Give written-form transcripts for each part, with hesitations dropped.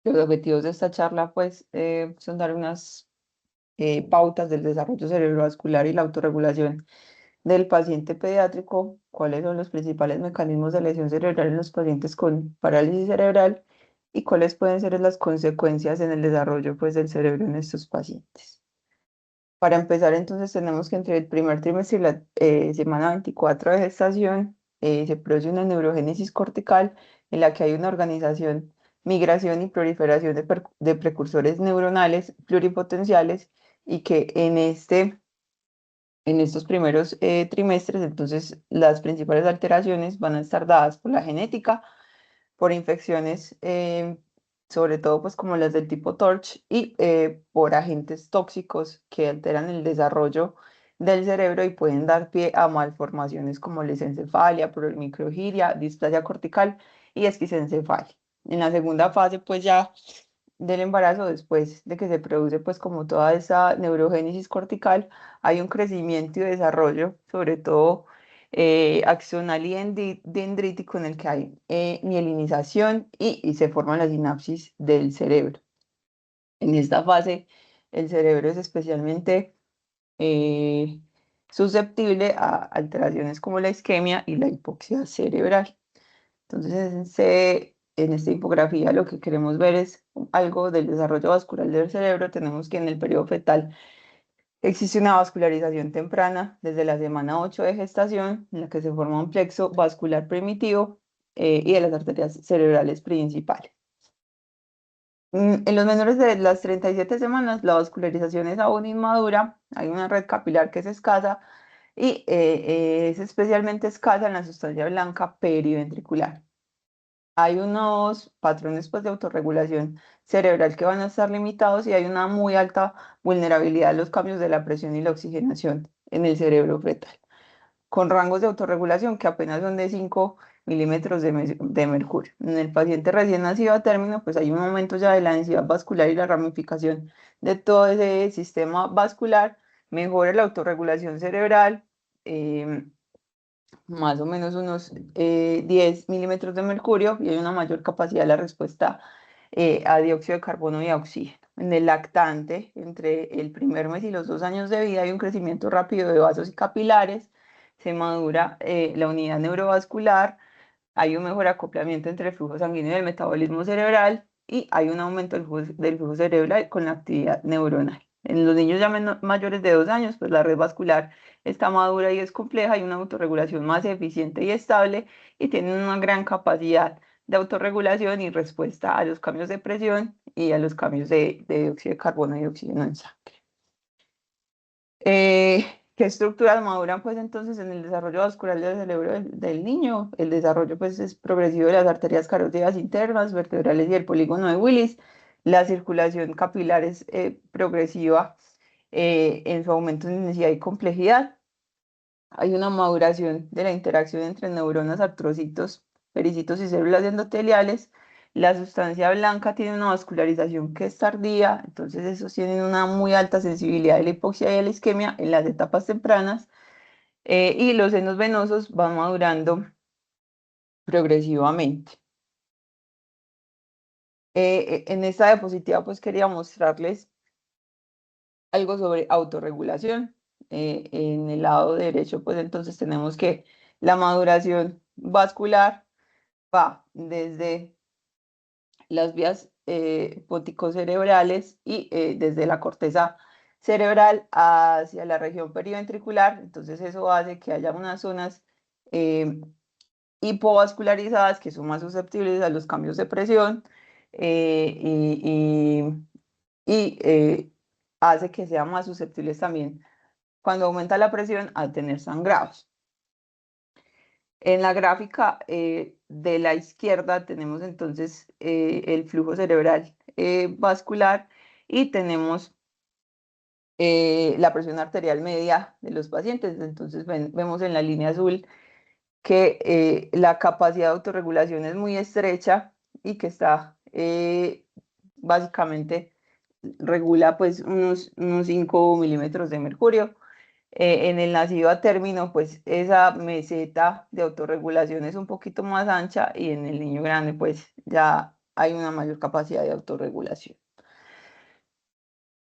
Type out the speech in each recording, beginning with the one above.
Los objetivos de esta charla, pues, son dar unas pautas del desarrollo cerebrovascular y la autorregulación del paciente pediátrico, cuáles son los principales mecanismos de lesión cerebral en los pacientes con parálisis cerebral y cuáles pueden ser las consecuencias en el desarrollo, pues, del cerebro en estos pacientes. Para empezar, entonces, tenemos que entre el primer trimestre y la semana 24 de gestación se produce una neurogénesis cortical en la que hay una organización, migración y proliferación de precursores neuronales pluripotenciales y que en estos primeros trimestres, entonces, las principales alteraciones van a estar dadas por la genética, por infecciones, sobre todo pues como las del tipo TORCH y por agentes tóxicos que alteran el desarrollo del cerebro y pueden dar pie a malformaciones como lisencefalia, polymicrogiria, displasia cortical y esquizencefalia. En la segunda fase pues ya del embarazo, después de que se produce pues como toda esa neurogénesis cortical, hay un crecimiento y desarrollo, sobre todo axonal y dendrítico, en el que hay mielinización y se forman las sinapsis del cerebro. En esta fase, el cerebro es especialmente eh, susceptible a alteraciones como la isquemia y la hipoxia cerebral. Entonces, en esta infografía lo que queremos ver es algo del desarrollo vascular del cerebro. Tenemos que en el periodo fetal existe una vascularización temprana desde la semana 8 de gestación, en la que se forma un plexo vascular primitivo y de las arterias cerebrales principales. En los menores de las 37 semanas, la vascularización es aún inmadura, hay una red capilar que es escasa y es especialmente escasa en la sustancia blanca periventricular. Hay unos patrones pues, de autorregulación cerebral que van a estar limitados y hay una muy alta vulnerabilidad a los cambios de la presión y la oxigenación en el cerebro fetal, con rangos de autorregulación que apenas son de 5 milímetros de mercurio. En el paciente recién nacido a término, pues hay un aumento ya de la densidad vascular y la ramificación de todo ese sistema vascular, mejora la autorregulación cerebral. Más o menos unos 10 milímetros de mercurio y hay una mayor capacidad de la respuesta a dióxido de carbono y a oxígeno. En el lactante, entre el primer mes y los 2 años de vida, hay un crecimiento rápido de vasos y capilares, se madura la unidad neurovascular, hay un mejor acoplamiento entre el flujo sanguíneo y el metabolismo cerebral y hay un aumento del flujo cerebral con la actividad neuronal. En los niños ya mayores de 2 años, pues la red vascular está madura y es compleja, y una autorregulación más eficiente y estable y tienen una gran capacidad de autorregulación y respuesta a los cambios de presión y a los cambios de dióxido de carbono y de oxígeno en sangre. ¿Qué estructuras maduran pues entonces en el desarrollo vascular del cerebro del niño? El desarrollo pues es progresivo de las arterias carótidas internas, vertebrales y el polígono de Willis. La circulación capilar es progresiva en su aumento en densidad y complejidad. Hay una maduración de la interacción entre neuronas, artrocitos, pericitos y células endoteliales. La sustancia blanca tiene una vascularización que es tardía, entonces esos tienen una muy alta sensibilidad a la hipoxia y a la isquemia en las etapas tempranas, y los senos venosos van madurando progresivamente. En esta diapositiva pues quería mostrarles algo sobre autorregulación. En el lado derecho pues entonces tenemos que la maduración vascular va desde las vías póntico-cerebrales y desde la corteza cerebral hacia la región periventricular. Entonces eso hace que haya unas zonas eh, hipovascularizadas que son más susceptibles a los cambios de presión, eh, y, hace que sean más susceptibles también cuando aumenta la presión a tener sangrados. En la gráfica de la izquierda tenemos entonces el flujo cerebral vascular y tenemos la presión arterial media de los pacientes. Entonces vemos en la línea azul que la capacidad de autorregulación es muy estrecha y que está básicamente regula pues unos 5 milímetros de mercurio. En el nacido a término, pues esa meseta de autorregulación es un poquito más ancha y en el niño grande, pues ya hay una mayor capacidad de autorregulación.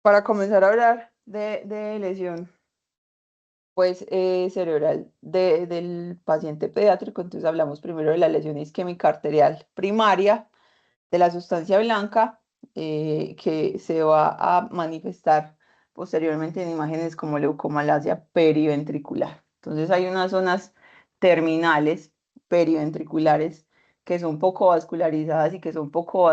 Para comenzar a hablar de lesión pues cerebral del paciente pediátrico, entonces hablamos primero de la lesión isquémica arterial primaria, de la sustancia blanca, que se va a manifestar posteriormente en imágenes como leucomalacia periventricular. Entonces hay unas zonas terminales periventriculares que son poco vascularizadas y que son poco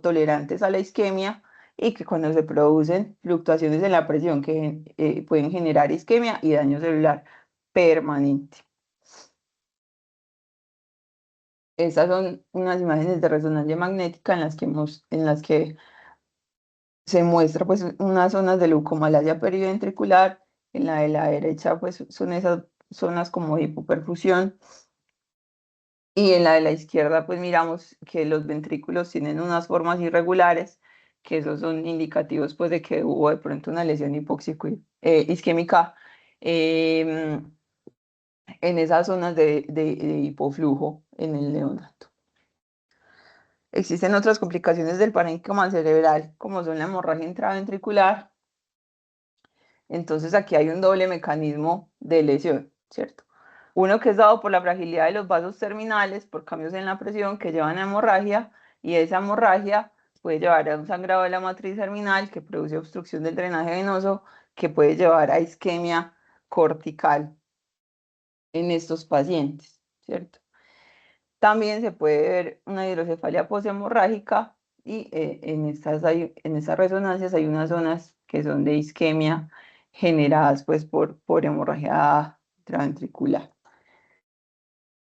tolerantes a la isquemia, y que cuando se producen fluctuaciones en la presión que pueden generar isquemia y daño celular permanente. Estas son unas imágenes de resonancia magnética en las que se muestra pues unas zonas de leucomalacia periventricular. En la de la derecha pues son esas zonas como de hipoperfusión, y en la de la izquierda pues miramos que los ventrículos tienen unas formas irregulares, que esos son indicativos pues de que hubo de pronto una lesión isquémica em, en esas zonas de hipoflujo en el neonato. Existen otras complicaciones del parénquima cerebral, como son la hemorragia intraventricular. Entonces aquí hay un doble mecanismo de lesión, ¿cierto? Uno que es dado por la fragilidad de los vasos terminales, por cambios en la presión que llevan a hemorragia, y esa hemorragia puede llevar a un sangrado de la matriz terminal que produce obstrucción del drenaje venoso, que puede llevar a isquemia cortical en estos pacientes, ¿cierto? También se puede ver una hidrocefalia poshemorrágica, y en estas resonancias hay unas zonas que son de isquemia generadas pues por hemorragia intraventricular.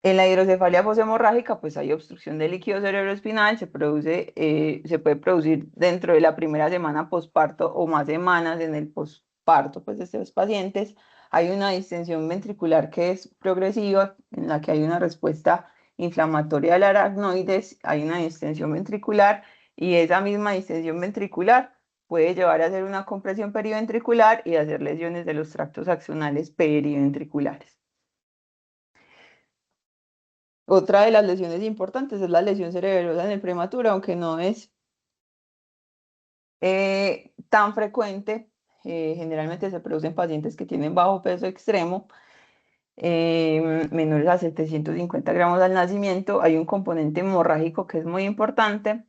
En la hidrocefalia poshemorrágica pues hay obstrucción del líquido cerebroespinal, se puede producir dentro de la primera semana posparto o más semanas en el posparto pues, de estos pacientes. Hay una distensión ventricular que es progresiva, en la que hay una respuesta inflamatoria del aracnoides, hay una distensión ventricular, y esa misma distensión ventricular puede llevar a hacer una compresión periventricular y a hacer lesiones de los tractos axonales periventriculares. Otra de las lesiones importantes es la lesión cerebrosa en el prematuro, aunque no es tan frecuente. Generalmente se produce en pacientes que tienen bajo peso extremo, menores a 750 gramos al nacimiento. Hay un componente hemorrágico que es muy importante,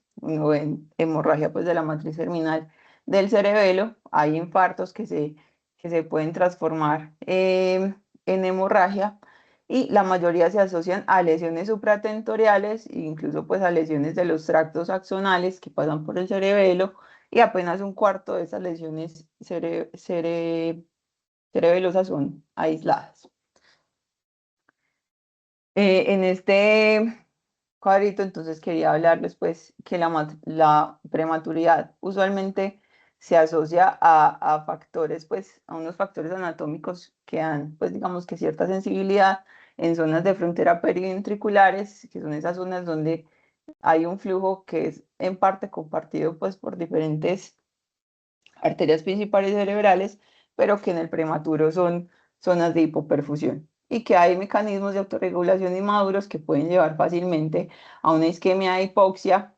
hemorragia pues, de la matriz terminal del cerebelo. Hay infartos que se pueden transformar en hemorragia, y la mayoría se asocian a lesiones supratentoriales e incluso pues, a lesiones de los tractos axonales que pasan por el cerebelo, y apenas un cuarto de esas lesiones cerebelosas son aisladas. En este cuadrito, entonces quería hablarles pues que la prematuridad usualmente se asocia a factores, pues a unos factores anatómicos que dan, pues digamos que cierta sensibilidad en zonas de frontera periventriculares, que son esas zonas donde hay un flujo que es en parte compartido pues por diferentes arterias principales cerebrales, pero que en el prematuro son zonas de hipoperfusión, y que hay mecanismos de autorregulación inmaduros que pueden llevar fácilmente a una isquemia de hipoxia,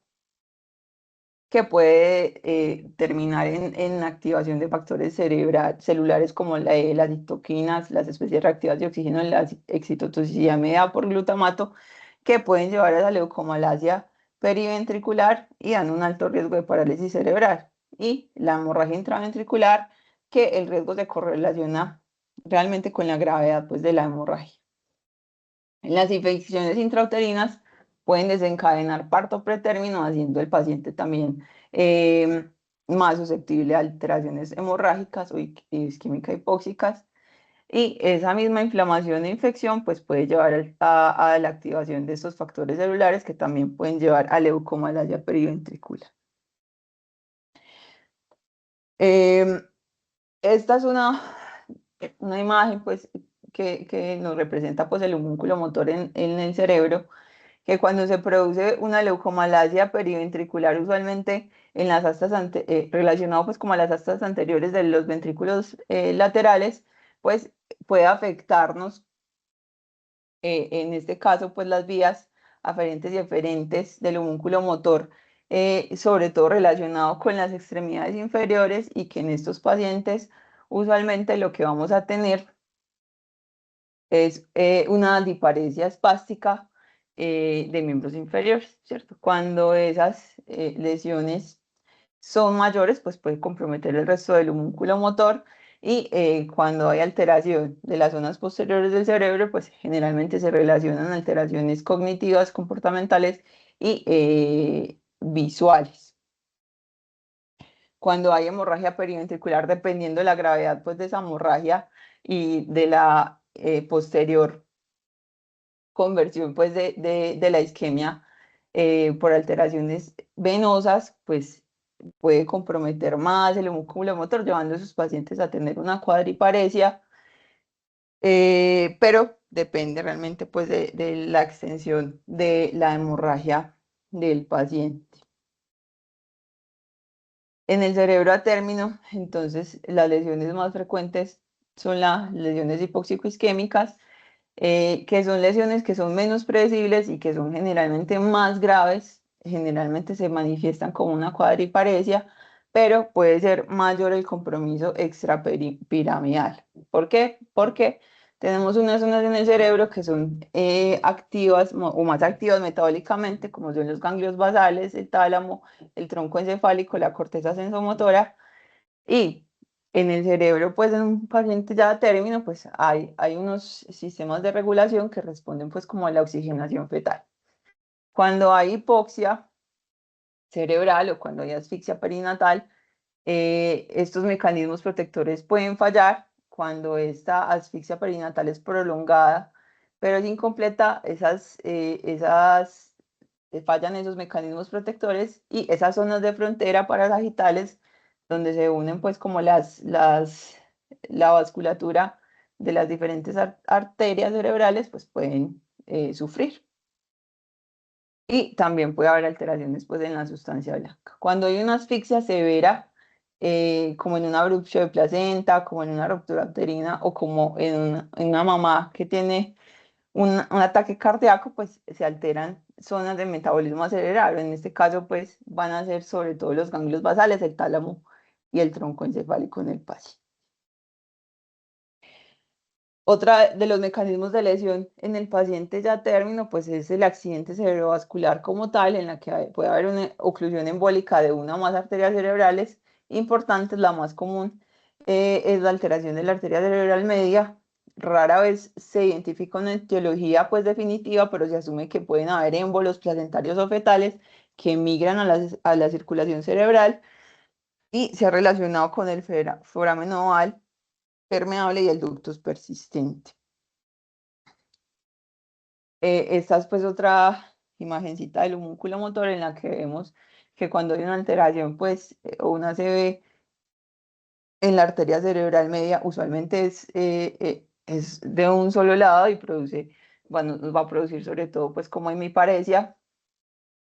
que puede terminar en activación de factores celulares como las citoquinas, las especies reactivas de oxígeno, la excitotoxicidad mediada por glutamato, que pueden llevar a la leucomalacia periventricular y dan un alto riesgo de parálisis cerebral. Y la hemorragia intraventricular, que el riesgo se correlaciona realmente con la gravedad pues, de la hemorragia. Las infecciones intrauterinas pueden desencadenar parto pretérmino, haciendo el paciente también más susceptible a alteraciones hemorrágicas o isquémicas hipóxicas. Y esa misma inflamación e infección pues, puede llevar a la activación de estos factores celulares, que también pueden llevar a leucomalacia periventricular. Em, Esta es una imagen pues, que nos representa pues, el homúnculo motor en el cerebro, que cuando se produce una leucomalacia periventricular, usualmente en las astas relacionado pues como a las astas anteriores de los ventrículos laterales, pues puede afectarnos, en este caso pues las vías aferentes y eferentes del homúnculo motor, sobre todo relacionado con las extremidades inferiores, y que en estos pacientes usualmente lo que vamos a tener es una disparesia espástica de miembros inferiores, ¿cierto? Cuando esas lesiones son mayores, pues puede comprometer el resto del homúnculo motor, y cuando hay alteración de las zonas posteriores del cerebro, pues generalmente se relacionan alteraciones cognitivas, comportamentales y visuales. Cuando hay hemorragia periventricular, dependiendo de la gravedad pues de esa hemorragia y de la posterior conversión pues de la isquemia por alteraciones venosas, pues puede comprometer más el homúnculo motor, llevando a sus pacientes a tener una cuadriparesia, pero depende realmente pues de la extensión de la hemorragia del paciente. En el cerebro a término, entonces las lesiones más frecuentes son las lesiones hipóxico-isquémicas, que son lesiones que son menos predecibles y que son generalmente más graves. Generalmente se manifiestan como una cuadriparesia, pero puede ser mayor el compromiso extrapiramidal. ¿Por qué? Porque tenemos unas zonas en el cerebro que son activas o más activas metabólicamente, como son los ganglios basales, el tálamo, el tronco encefálico, la corteza sensomotora, y en el cerebro, pues en un paciente ya a término, pues hay unos sistemas de regulación que responden pues como a la oxigenación fetal. Cuando hay hipoxia cerebral o cuando hay asfixia perinatal, estos mecanismos protectores pueden fallar. Cuando esta asfixia perinatal es prolongada, pero es incompleta, fallan esos mecanismos protectores, y esas zonas de frontera parasagitales donde se unen pues como la vasculatura de las diferentes arterias cerebrales, pues pueden sufrir. Y también puede haber alteraciones pues en la sustancia blanca. Cuando hay una asfixia severa, como en una abrupción de placenta, como en una ruptura uterina, o como en una mamá que tiene un ataque cardíaco, pues se alteran zonas de metabolismo cerebral. En este caso, pues van a ser sobre todo los ganglios basales, el tálamo y el tronco encefálico en el paciente. Otra de los mecanismos de lesión en el paciente ya término, pues es el accidente cerebrovascular como tal, en la que puede haber una oclusión embólica de una o más arterias cerebrales importantes. La más común es la alteración de la arteria cerebral media. Rara vez se identifica una etiología pues definitiva, pero se asume que pueden haber émbolos placentarios o fetales que migran a la circulación cerebral, y se ha relacionado con el foramen oval permeable y el ductus persistente. Esta es pues otra imagencita del homúnculo motor, en la que vemos que cuando hay una alteración pues o una ACV en la arteria cerebral media, usualmente es de un solo lado y produce, bueno, nos va a producir sobre todo pues como hemiparesia,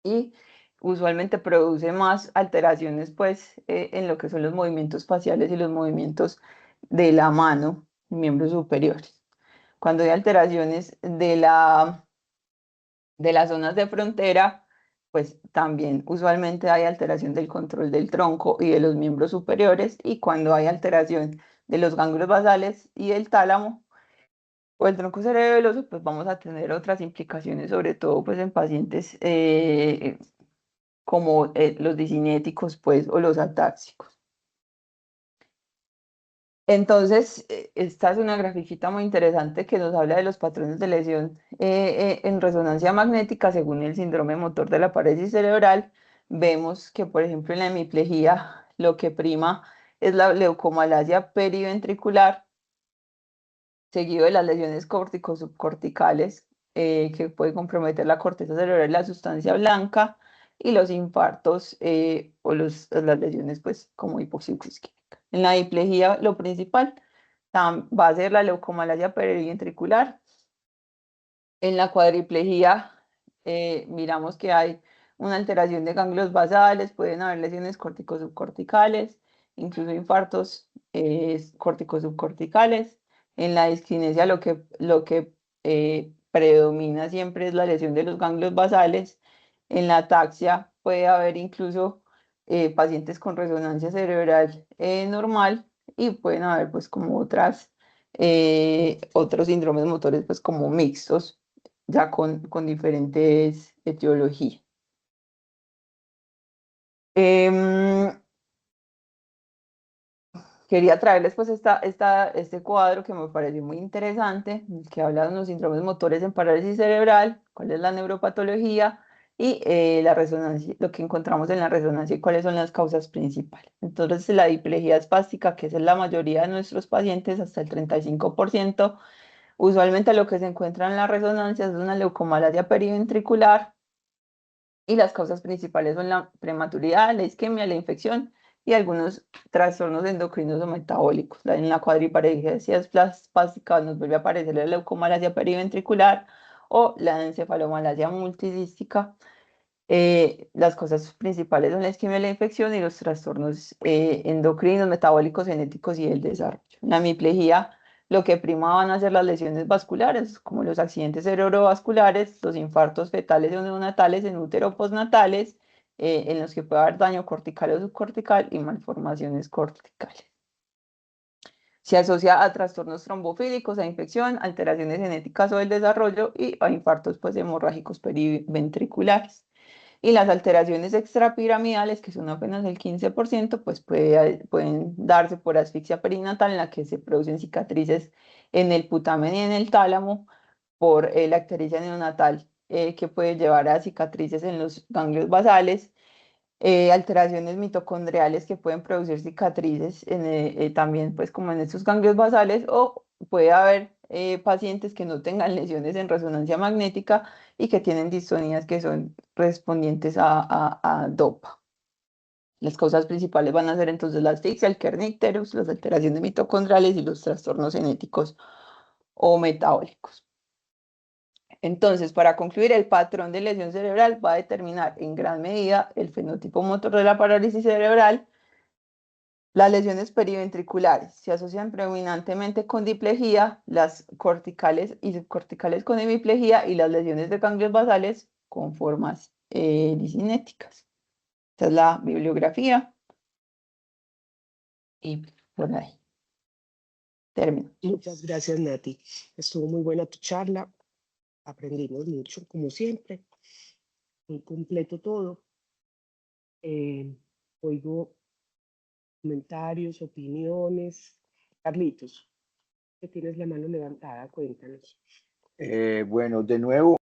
y usualmente produce más alteraciones pues en lo que son los movimientos faciales y los movimientos de la mano, miembros superiores. Cuando hay alteraciones de las zonas de frontera, pues también usualmente hay alteración del control del tronco y de los miembros superiores, y cuando hay alteración de los ganglios basales y el tálamo o el tronco cerebeloso, pues vamos a tener otras implicaciones, sobre todo pues en pacientes como los disinéticos pues o los atáxicos. Entonces, esta es una grafiquita muy interesante que nos habla de los patrones de lesión en resonancia magnética según el síndrome motor de la parálisis cerebral. Vemos que, por ejemplo, en la hemiplegia lo que prima es la leucomalacia periventricular, seguido de las lesiones córtico-subcorticales, que pueden comprometer la corteza cerebral y la sustancia blanca, y los infartos las lesiones pues como hipoxia isquémica. En la diplejía lo principal va a ser la leucomalacia periventricular. En la cuadriplejía miramos que hay una alteración de ganglios basales, pueden haber lesiones córtico-subcorticales, incluso infartos córtico-subcorticales. En la diskinesia lo que predomina siempre es la lesión de los ganglios basales. En la ataxia puede haber incluso pacientes con resonancia cerebral normal y pueden haber pues como otros síndromes motores pues como mixtos, ya con diferentes etiologías. Em, Quería traerles pues este cuadro que me pareció muy interesante, que habla de unos síndromes motores en parálisis cerebral, cuál es la neuropatología y la resonancia, lo que encontramos en la resonancia y cuáles son las causas principales. Entonces, la diplegia espástica, que es en la mayoría de nuestros pacientes, hasta el 35%, usualmente lo que se encuentra en la resonancia es una leucomalacia periventricular y las causas principales son la prematuridad, la isquemia, la infección y algunos trastornos endocrinos o metabólicos. En la cuadriparesia espástica nos vuelve a aparecer la leucomalacia periventricular o la encefalomalacia multidística. Las cosas principales son la isquemia, la infección y los trastornos endocrinos, metabólicos, genéticos y el desarrollo. En la hemiplegia, lo que prima van a ser las lesiones vasculares, como los accidentes cerebrovasculares, los infartos fetales o neonatales en útero postnatales, en los que puede haber daño cortical o subcortical y malformaciones corticales. Se asocia a trastornos trombofílicos, a infección, alteraciones genéticas o del desarrollo y a infartos pues, hemorrágicos periventriculares. Y las alteraciones extrapiramidales, que son apenas el 15%, pues pueden darse por asfixia perinatal, en la que se producen cicatrices en el putamen y en el tálamo, por la ictericia neonatal, que puede llevar a cicatrices en los ganglios basales, alteraciones mitocondriales que pueden producir cicatrices también, pues como en estos ganglios basales, o puede haber pacientes que no tengan lesiones en resonancia magnética y que tienen distonías que son respondientes a DOPA. Las causas principales van a ser entonces la asfixia, el kernicterus, las alteraciones mitocondriales y los trastornos genéticos o metabólicos. Entonces, para concluir, el patrón de lesión cerebral va a determinar en gran medida el fenotipo motor de la parálisis cerebral. Las lesiones periventriculares se asocian predominantemente con diplegia, las corticales y subcorticales con hemiplegia y las lesiones de ganglios basales con formas disinéticas. Esta es la bibliografía y por ahí termino. Muchas gracias, Nati. Estuvo muy buena tu charla. Aprendimos mucho, como siempre. Muy completo todo. Oigo comentarios, opiniones. Carlitos, que tienes la mano levantada, cuéntanos. Bueno, de nuevo,